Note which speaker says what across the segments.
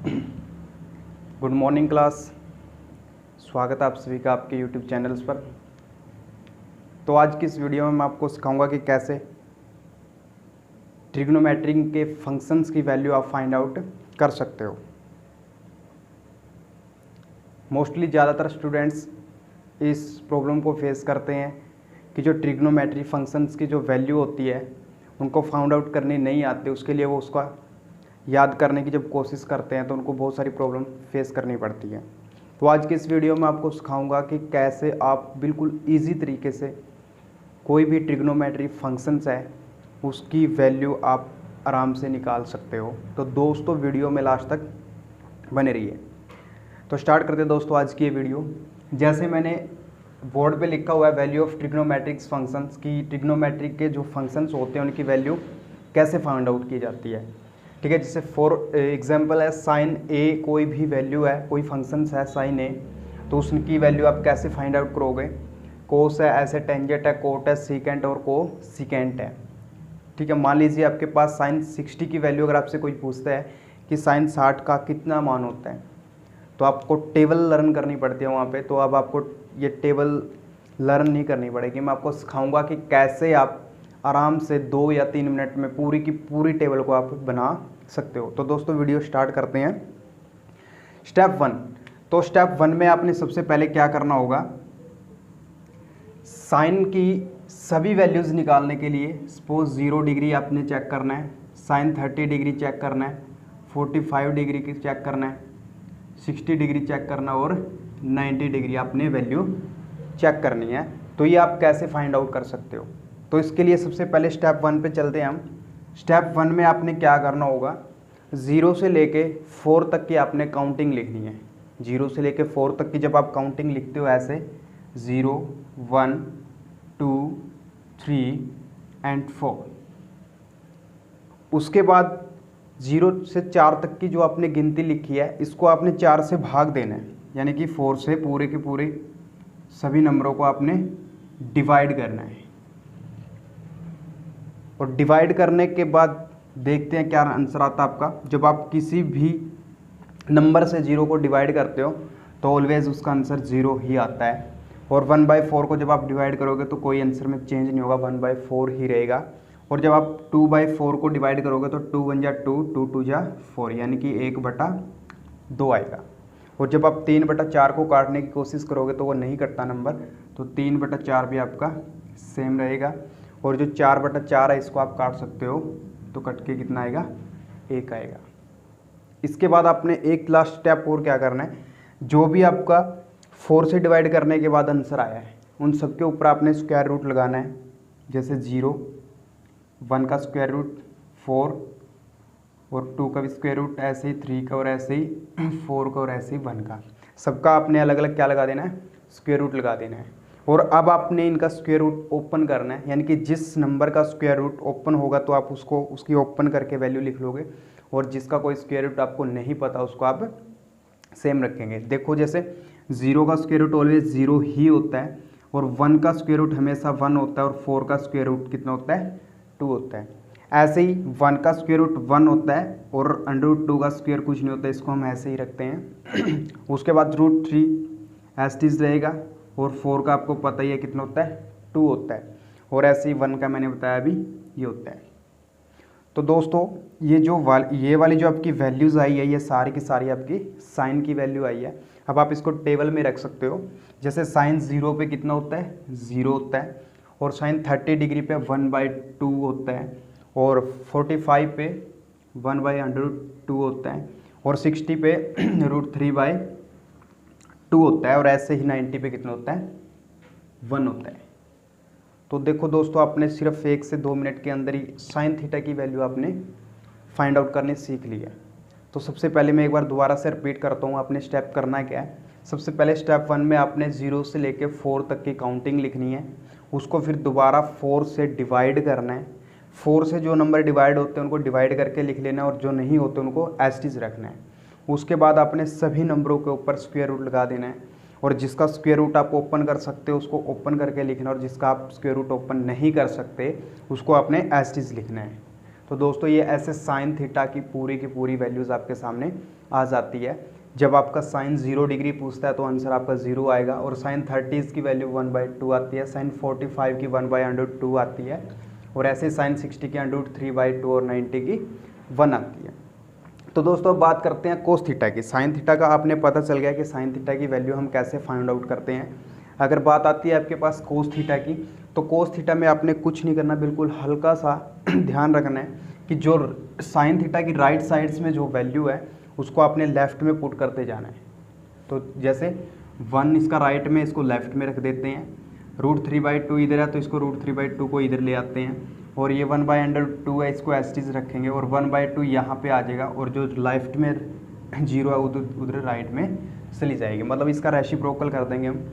Speaker 1: Good morning class. स्वागत है आप सभी का आपके यूट्यूब चैनल्स पर। तो आज की इस वीडियो में मैं आपको सिखाऊंगा कि कैसे ट्रिग्नोमेट्री के फंक्शंस की वैल्यू आप फाइंड आउट कर सकते हो। मोस्टली ज़्यादातर स्टूडेंट्स इस प्रॉब्लम को फेस करते हैं कि जो ट्रिग्नोमेट्री फंक्शंस की जो वैल्यू होती है उनको फाइंड आउट करनी नहीं आती। उसके लिए वो उसका याद करने की जब कोशिश करते हैं तो उनको बहुत सारी प्रॉब्लम फेस करनी पड़ती है। तो आज की इस वीडियो में आपको सिखाऊंगा कि कैसे आप बिल्कुल इजी तरीके से कोई भी ट्रिग्नोमेट्री फंक्शंस है उसकी वैल्यू आप आराम से निकाल सकते हो। तो दोस्तों वीडियो में लास्ट तक बने रहिए। तो स्टार्ट करते हैं दोस्तों आज की ये वीडियो। जैसे मैंने बोर्ड पे लिखा हुआ है वैल्यू ऑफ ट्रिग्नोमेट्रिक्स फंक्शंस की, ट्रिग्नोमेट्रिक के जो फंक्शंस होते हैं उनकी वैल्यू कैसे फाइंड आउट की जाती है। ठीक है, जैसे फॉर एग्जांपल है साइन ए, कोई भी वैल्यू है, कोई फंक्शंस है साइन ए, तो उसकी वैल्यू आप कैसे फाइंड आउट करोगे। कोस है, ऐसे टेंजेंट है, कोट है, सीकेंट और को सीकेंट है। ठीक है, मान लीजिए आपके पास साइन 60 की वैल्यू अगर आपसे कोई पूछता है कि साइन 60 का कितना मान होता है तो आपको टेबल लर्न करनी पड़ती है वहाँ पे। तो अब आपको ये टेबल लर्न नहीं करनी पड़ेगी, मैं आपको सिखाऊंगा कि कैसे आप आराम से 2 या 3 मिनट में पूरी की पूरी टेबल को आप बना सकते हो। तो दोस्तों वीडियो स्टार्ट करते हैं। स्टेप 1। तो स्टेप 1 में आपने सबसे पहले क्या करना होगा, साइन की सभी वैल्यूज़ निकालने के लिए सपोज 0 डिग्री आपने चेक करना है, साइन 30 डिग्री चेक करना है, 45 डिग्री की चेक करना है, 60 डिग्री चेक करना और 90 डिग्री आपने वैल्यू चेक करनी है। तो ये आप कैसे फाइंड आउट कर सकते हो। तो इसके लिए सबसे पहले स्टेप 1 पे चलते हैं हम। स्टेप 1 में आपने क्या करना होगा, 0 से लेके 4 तक की आपने काउंटिंग लिखनी है। 0 से लेके 4 तक की जब आप काउंटिंग लिखते हो ऐसे 0 1 2 3 एंड 4, उसके बाद 0 से 4 तक की जो आपने गिनती लिखी है इसको आपने 4 से भाग देना है, यानी कि 4 से पूरे के पूरे सभी नंबरों को आपने डिवाइड करना है। और डिवाइड करने के बाद देखते हैं क्या आंसर आता है आपका। जब आप किसी भी नंबर से 0 को डिवाइड करते हो तो ऑलवेज उसका आंसर 0 ही आता है। और 1/4 को जब आप डिवाइड करोगे तो कोई आंसर में चेंज नहीं होगा, 1/4 ही रहेगा। और जब आप 2/4 को डिवाइड करोगे तो 2 1 जा 2, 2 2 जा 4, यानी कि 1/2 आएगा। और जब आप 3/4 को काटने की कोशिश करोगे तो वो नहीं कटता नंबर, तो 3/4 भी आपका सेम रहेगा। और जो 4/4 है इसको आप काट सकते हो तो कट के कितना आएगा, 1 आएगा। इसके बाद आपने एक लास्ट स्टेप और क्या करना है, जो भी आपका 4 से डिवाइड करने के बाद आंसर आया है उन सब के ऊपर आपने स्क्वायर रूट लगाना है। जैसे 0, 1 का स्क्वायर रूट 4 और 2 का भी स्क्वायर रूट, ऐसे ही 3 का और ऐसे ही 4 का और ऐसे ही 1 का, सबका आपने अलग अलग क्या लगा देना है, स्क्वायर रूट लगा देना है। और अब आपने इनका स्क्वायर रूट ओपन करना है, यानी कि जिस नंबर का स्क्वायर रूट ओपन होगा तो आप उसको उसकी ओपन करके वैल्यू लिख लोगे, और जिसका कोई स्क्वायर रूट आपको नहीं पता उसको आप सेम रखेंगे। देखो जैसे 0 का स्क्वायर रूट ऑलवेज 0 ही होता है, और 1 का स्क्वायर रूट हमेशा 1 होता है, और 4 का स्क्वायर रूट कितना होता है, 2 होता है। ऐसे ही 1 का स्क्वायर रूट 1 होता है और √2 का स्क्वायर कुछ नहीं होता है, इसको हम ऐसे ही रखते हैं। उसके बाद √3 एस्टिस रहेगा, और 4 का आपको पता ही है कितना होता है, 2 होता है। और ऐसे ही 1 का मैंने बताया अभी ये होता है। तो दोस्तों ये वाली जो आपकी वैल्यूज़ आई है ये सारी की सारी आपकी साइन की वैल्यू आई है। अब आप इसको टेबल में रख सकते हो। जैसे साइन 0 पे कितना होता है, 0 होता है। और साइन 30 डिग्री पे 1/2 होता है। और 45 पे 1/√2 होता है। और 60 पे √3/2 होता है। और ऐसे ही 90 पे कितना होता है, 1 होता है। तो देखो दोस्तों, आपने सिर्फ 1 से 2 मिनट के अंदर ही साइन थीटा की वैल्यू आपने फाइंड आउट करनी सीख ली है। तो सबसे पहले मैं एक बार दोबारा से रिपीट करता हूँ, आपने स्टेप करना क्या है। सबसे पहले स्टेप 1 में आपने 0 से लेके 4 तक की काउंटिंग लिखनी है, उसको फिर दोबारा 4 से डिवाइड करना है। 4 से जो नंबर डिवाइड होते हैं उनको डिवाइड करके लिख लेना है, और जो नहीं होते उनको एस्टिज रखना है। उसके बाद आपने सभी नंबरों के ऊपर स्क्वायर रूट लगा देना है, और जिसका स्क्वायर रूट आप ओपन कर सकते हो उसको ओपन करके लिखना है, और जिसका आप स्क्वायर रूट ओपन नहीं कर सकते उसको आपने एस्टिज लिखना है। तो दोस्तों ये ऐसे साइन थीटा की पूरी वैल्यूज़ आपके सामने आ जाती है। जब आपका साइन 0 डिग्री पूछता है तो आंसर आपका 0 आएगा, और साइन 30 की वैल्यू 1/2 आती है, साइन 45 की 1/√2 आती है, और ऐसे साइन 60 की √3/2 और 90 की 1 आती है। तो दोस्तों अब बात करते हैं कोस थीटा की। साइन थीटा का आपने पता चल गया कि साइन थीटा की वैल्यू हम कैसे फाइंड आउट करते हैं। अगर बात आती है आपके पास कोस थीटा की, तो कोस थीटा में आपने कुछ नहीं करना, बिल्कुल हल्का सा ध्यान रखना है कि जो साइन थीटा की राइट साइड्स में जो वैल्यू है उसको आपने लेफ्ट में पुट करते जाना है। तो जैसे 1 इसका राइट में, इसको लेफ्ट में रख देते हैं, √3/2 इधर है तो इसको √3/2 को इधर ले आते हैं, और ये 1/√2 है इसको एस टीज रखेंगे, और 1/2 यहाँ पे आ जाएगा, और जो लेफ्ट में 0 है उधर राइट में चली जाएगी। मतलब इसका रेसिप्रोकल कर देंगे हम,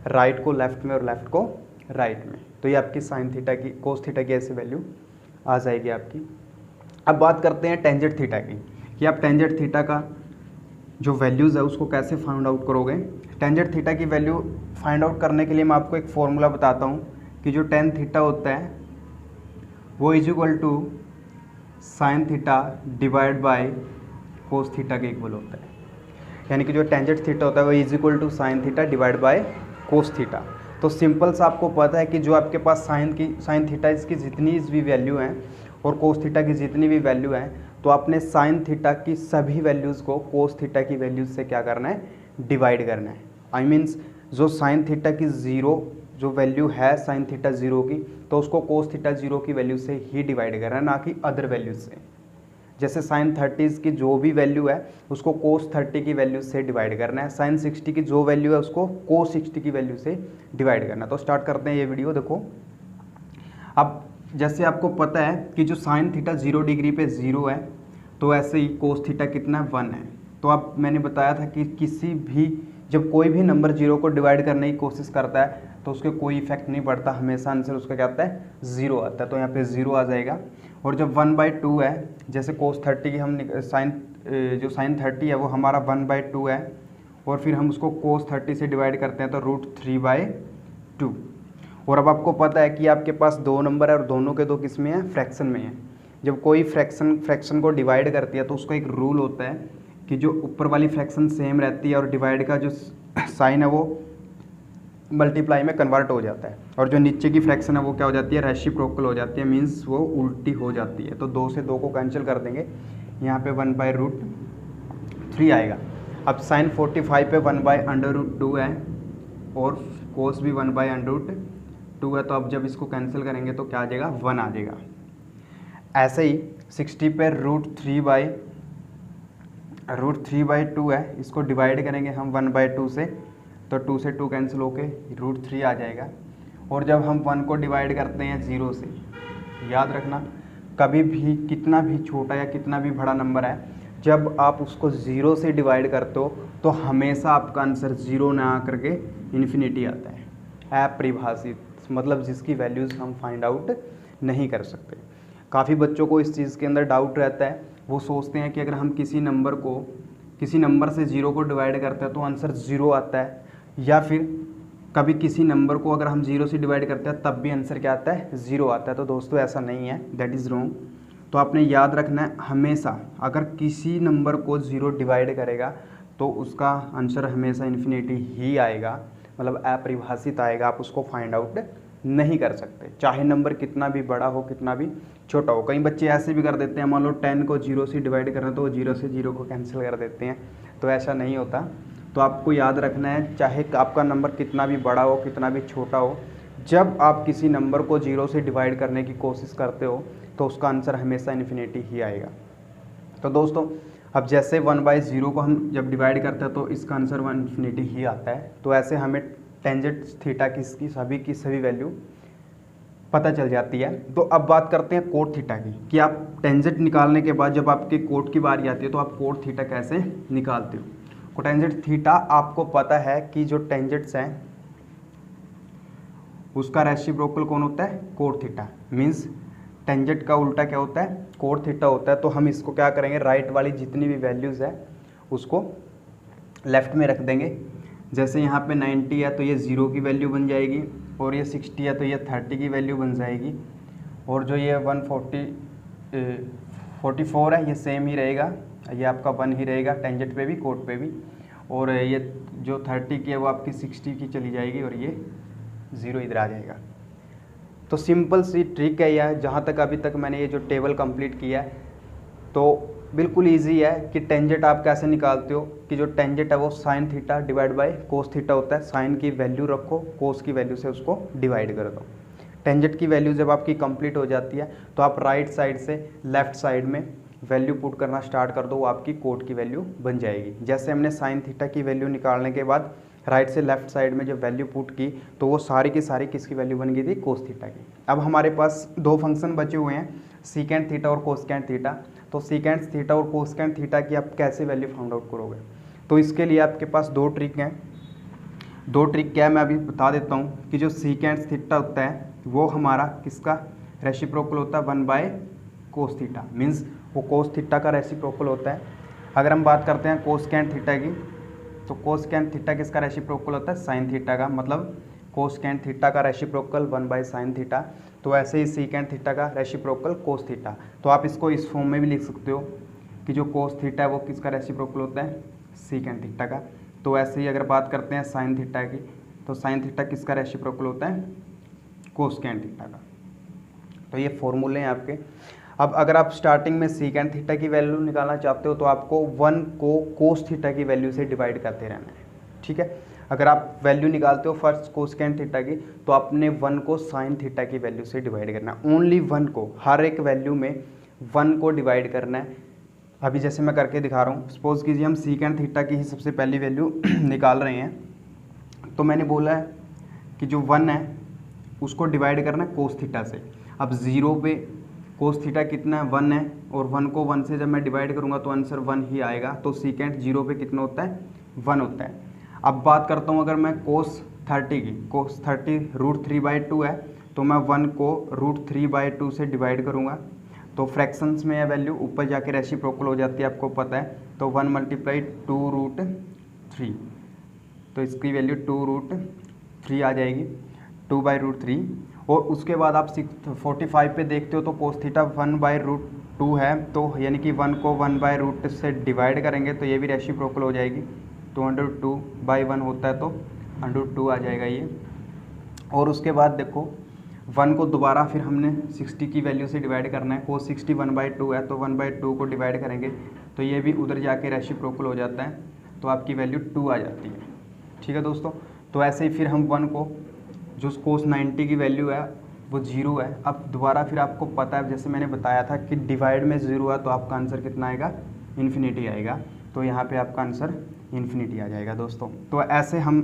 Speaker 1: राइट को लेफ्ट में और लेफ्ट को राइट में। तो ये आपकी साइन थीटा की, कोस थीटा की ऐसी वैल्यू आ जाएगी आपकी। अब बात करते हैं टेंजेंट थीटा की, कि आप टेंजेंट थीटा का जो वैल्यूज़ है उसको कैसे फाइंड आउट करोगे। टेंजेंट थीटा की वैल्यू फाइंड आउट करने के लिए मैं आपको एक फॉर्मूला बताता हूँ कि जो टेन थीटा होता है वो is equal to sine theta divide by cos theta के इक्वल होता है। यानी कि जो टेंजेंट थीटा होता है वो is equal to sine theta divide by cos theta. तो सिंपल सा आपको पता है कि जो आपके पास साइन थीटा इसकी जितनी भी वैल्यू हैं और कोस थीटा की जितनी भी वैल्यू हैं, तो आपने साइन थीटा की सभी वैल्यूज़ को कोस थीटा की वैल्यूज़ से क्या करना है, डिवाइड करना है। आई मीन्स जो साइन थीटा की 0 जो वैल्यू है साइन थीटा 0 की, तो उसको कोस थीटा 0 की वैल्यू से ही डिवाइड करना है, ना कि अदर वैल्यूज से। जैसे साइन 30 की जो भी वैल्यू है उसको कोस 30 की वैल्यू से डिवाइड करना है, साइन 60 की जो वैल्यू है उसको कोस 60 की वैल्यू से डिवाइड करना है। तो स्टार्ट करते हैं ये वीडियो। देखो अब जैसे आपको पता है कि जो साइन थीटा 0 डिग्री पे 0 है, तो ऐसे ही कोस थीटा कितना 1 है। तो अब मैंने बताया था कि किसी भी जब कोई भी नंबर 0 को डिवाइड करने की कोशिश करता है तो उसके कोई इफेक्ट नहीं पड़ता, हमेशा आंसर उसका क्या आता है, 0 आता है। तो यहाँ पे 0 आ जाएगा। और जब 1/2 है, जैसे कोस 30 की हम जो साइन 30 है वो हमारा 1/2 है, और फिर हम उसको कोस 30 से डिवाइड करते हैं तो √3/2। और अब आपको पता है कि आपके पास दो नंबर है और दोनों के दो किस में है, फ्रैक्शन में है। जब कोई फ्रैक्शन को डिवाइड करती है तो उसका एक रूल होता है कि जो ऊपर वाली फ्रैक्शन सेम रहती है और डिवाइड का जो साइन है वो मल्टीप्लाई में कन्वर्ट हो जाता है, और जो नीचे की फ्रैक्शन है वो क्या हो जाती है, रेसिप्रोकल हो जाती है, मीन्स वो उल्टी हो जाती है। तो 2 से 2 को कैंसिल कर देंगे, यहाँ पे 1/√3 आएगा। अब साइन 45 पे 1/√2 है और कोस भी 1/√2 है, तो अब जब इसको कैंसिल करेंगे तो क्या आ जाएगा, 1 आ जाएगा। ऐसे ही 60 पे √3/2 है, इसको डिवाइड करेंगे हम 1/2 से, तो 2 से 2 कैंसिल होके √3 आ जाएगा। और जब हम 1 को डिवाइड करते हैं 0 से, याद रखना कभी भी कितना भी छोटा या कितना भी बड़ा नंबर है, जब आप उसको 0 से डिवाइड करते हो तो हमेशा आपका आंसर 0 ना आकर के इन्फिनिटी आता है, अपरिभाषित, मतलब जिसकी वैल्यूज़ हम फाइंड आउट नहीं कर सकते। काफ़ी बच्चों को इस चीज़ के अंदर डाउट रहता है, वो सोचते हैं कि अगर हम किसी नंबर से 0 को डिवाइड करते हैं तो आंसर 0 आता है, या फिर कभी किसी नंबर को अगर हम 0 से डिवाइड करते हैं तब भी आंसर क्या आता है, 0 आता है। तो दोस्तों ऐसा नहीं है, दैट इज़ रॉन्ग। तो आपने याद रखना है हमेशा अगर किसी नंबर को 0 डिवाइड करेगा तो उसका आंसर हमेशा इन्फिनिटी ही आएगा, मतलब अपरिभाषित आएगा, आप उसको फाइंड आउट नहीं कर सकते, चाहे नंबर कितना भी बड़ा हो कितना भी छोटा हो। कई बच्चे ऐसे भी कर देते हैं, मान लो 10 को 0 से डिवाइड कर रहे हैं तो वो 0 से 0 को कैंसिल कर देते हैं, तो ऐसा नहीं होता। तो आपको याद रखना है चाहे आपका नंबर कितना भी बड़ा हो कितना भी छोटा हो, जब आप किसी नंबर को 0 से डिवाइड करने की कोशिश करते हो तो उसका आंसर हमेशा इन्फिनिटी ही आएगा। तो दोस्तों अब जैसे 1/0 को हम जब डिवाइड करते हैं तो इसका आंसर 1 इन्फिनिटी ही आता है। तो ऐसे हमें टेंजेंट थीटा की सभी वैल्यू पता चल जाती है। तो अब बात करते हैं कोट थीटा की, कि आप टेंजेंट निकालने के बाद जब आपके कोट की बारी आती है तो आप कोट थीटा कैसे निकालते हो। कोटेंजेंट थीटा आपको पता है कि जो टेंजेंट्स हैं उसका रेसिप्रोकल कौन होता है, कोट थीटा। मीन्स टेंजेंट का उल्टा क्या होता है, कोट थीटा होता है। तो हम इसको क्या करेंगे, राइट वाली जितनी भी वैल्यूज़ है उसको लेफ्ट में रख देंगे। जैसे यहाँ पे 90 है तो ये 0 की वैल्यू बन जाएगी, और ये 60 है तो ये 30 की वैल्यू बन जाएगी, और जो ये 44 है, ये सेम ही रहेगा, ये आपका 1 ही रहेगा टेंजेंट पे भी कोट पे भी। और ये जो 30 की है वो आपकी 60 की चली जाएगी और ये 0 इधर आ जाएगा। तो सिंपल सी ट्रिक है यह, जहाँ तक अभी तक मैंने ये जो टेबल कंप्लीट किया है तो बिल्कुल इजी है कि टेंजेंट आप कैसे निकालते हो कि जो टेंजेंट है वो sign theta divide by cos theta होता है। साइन की वैल्यू रखो, कोस की वैल्यू से उसको डिवाइड कर दो। टेंजेंट की वैल्यू जब आपकी कंप्लीट हो जाती है तो आप राइट साइड से लेफ्ट साइड में वैल्यू पुट करना स्टार्ट कर दो, वो आपकी कोट की वैल्यू बन जाएगी। जैसे हमने साइन थीटा की वैल्यू निकालने के बाद राइट से लेफ्ट साइड में जब वैल्यू पुट की तो वो सारी की सारी किसकी वैल्यू बन गई थी, कोस थीटा की। अब हमारे पास दो फंक्शन बचे हुए हैं, सीकेंट थीटा और कोसकेंट थीटा। तो सीकेंट थीटा और कोसकेंट थीटा की आप कैसे वैल्यू फाउंड आउट करोगे, तो इसके लिए आपके पास दो ट्रिक हैं। दो ट्रिक क्या है मैं अभी बता देता हूँ कि जो सीकेंट थीटा होता है वो हमारा किसका रेसिप्रोकल होता है, 1 बाय कोस थीटा, मीन्स वो कोस थीटा का रेसिप्रोकल होता है। अगर हम बात करते हैं कोसकेंट थीटा की तो कोसकेंट थीटा किसका रेसिप्रोकल होता है, साइन थीटा का, मतलब कोसकेंट थीटा का रेसिप्रोकल 1 बाय साइन थीटा। तो ऐसे ही सीकेंट थीटा का रेसिप्रोकल कोस थीटा। तो आप इसको इस फॉर्म में भी लिख सकते हो कि जो कोस थीटा है वो किसका रेसिप्रोकल होता है, सीकेंट थीटा का। तो ऐसे ही अगर बात करते हैं साइन थीटा की तो साइन थीटा किसका रेसिप्रोकल होता है, कोसकेंट थीटा का। तो ये फॉर्मूले हैं आपके। अब अगर आप स्टार्टिंग में सीकेंट थीटा की वैल्यू निकालना चाहते हो तो आपको 1 को कोस थीटा की वैल्यू से डिवाइड करते रहना है, ठीक है। अगर आप वैल्यू निकालते हो फर्स्ट कोसकेंट थीटा की तो आपने 1 को साइन थीटा की वैल्यू से डिवाइड करना है। ओनली 1 को, हर एक वैल्यू में 1 को डिवाइड करना है। अभी जैसे मैं करके दिखा रहा हूँ, सपोज कीजिए हम सीकेंट थीटा की ही सबसे पहली वैल्यू निकाल रहे हैं। तो मैंने बोला है कि जो 1 है उसको डिवाइड करना है कोस थीटा से। अब 0 पे कोस थीटा कितना है, 1 है, और 1 को 1 से जब मैं डिवाइड करूँगा तो आंसर 1 ही आएगा। तो सीकेंट 0 पे कितना होता है, 1 होता है। अब बात करता हूँ अगर मैं कोस 30 की, कोस 30 √3/2 है तो मैं 1 को √3/2 से डिवाइड करूँगा तो फ्रैक्शंस में यह वैल्यू ऊपर जाके रेसिप्रोकल हो जाती है, आपको पता है। तो 1 × 2√3, तो इसकी वैल्यू 2√3 आ जाएगी, 2/√3। और उसके बाद आप 45 पे देखते हो तो कोस थीटा 1/√2 है, तो यानी कि 1 को 1/√2 से डिवाइड करेंगे तो ये भी रेसिप्रोकल हो जाएगी। तो 2/1 होता है तो √2 आ जाएगा ये। और उसके बाद देखो 1 को दोबारा फिर हमने 60 की वैल्यू से डिवाइड करना है। कोस 60 1/2 है तो 1/2 को डिवाइड करेंगे तो ये भी उधर जाके रेसिप्रोकल हो जाता है, तो आपकी वैल्यू 2 आ जाती है, ठीक है दोस्तों। तो ऐसे ही फिर हम 1 को, जो कोस 90 की वैल्यू है वो 0 है। अब दोबारा फिर आपको पता है, जैसे मैंने बताया था कि डिवाइड में 0 है तो आपका आंसर कितना आएगा, इन्फिनिटी आएगा। तो यहाँ पे आपका आंसर इन्फिनिटी आ जाएगा दोस्तों। तो ऐसे हम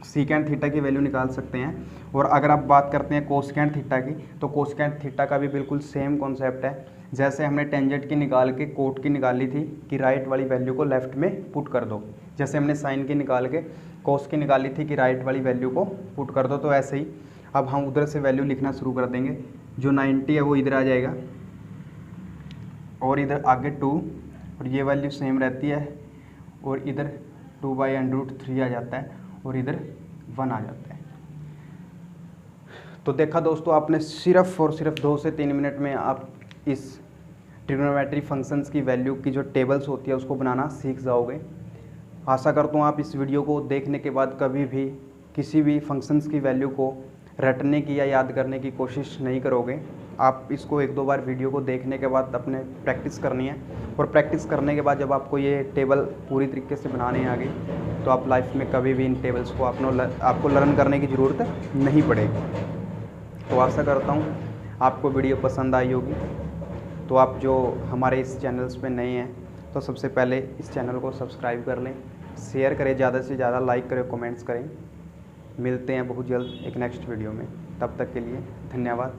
Speaker 1: सीकेंट थीटा की वैल्यू निकाल सकते हैं। और अगर आप बात करते हैं कोसकेंट थीटा की तो कोसकेंट थीटा का भी बिल्कुल सेम कॉन्सेप्ट है। जैसे हमने टेंजेंट की निकाल के कोट की निकाली थी कि राइट वाली वैल्यू को लेफ्ट में पुट कर दो, जैसे हमने साइन की निकाल के कोस की निकाली थी कि राइट वाली वैल्यू को पुट कर दो, तो ऐसे ही अब हम उधर से वैल्यू लिखना शुरू कर देंगे। जो 90 है वो इधर आ जाएगा और इधर आगे 2, और ये वैल्यू सेम रहती है, और इधर 2/√3 आ जाता है और इधर 1 आ जाता है। तो देखा दोस्तों, आपने सिर्फ और सिर्फ 2 से 3 मिनट में आप इस ट्रिग्नोमेट्री फंक्शंस की वैल्यू की जो टेबल्स होती है उसको बनाना सीख जाओगे। आशा करता हूँ आप इस वीडियो को देखने के बाद कभी भी किसी भी फंक्शंस की वैल्यू को रटने की या याद करने की कोशिश नहीं करोगे। आप इसको 1-2 बार वीडियो को देखने के बाद अपने प्रैक्टिस करनी है, और प्रैक्टिस करने के बाद जब आपको ये टेबल पूरी तरीके से बनाने आ गई तो आप लाइफ में कभी भी इन टेबल्स को आपको लर्न करने की ज़रूरत नहीं पड़ेगी। तो आशा करता हूँ आपको वीडियो पसंद आई होगी। तो आप जो हमारे इस चैनल्स पे नए हैं तो सबसे पहले इस चैनल को सब्सक्राइब कर लें, शेयर करें, ज़्यादा से ज़्यादा लाइक करें, कमेंट्स करें। मिलते हैं बहुत जल्द एक नेक्स्ट वीडियो में, तब तक के लिए धन्यवाद।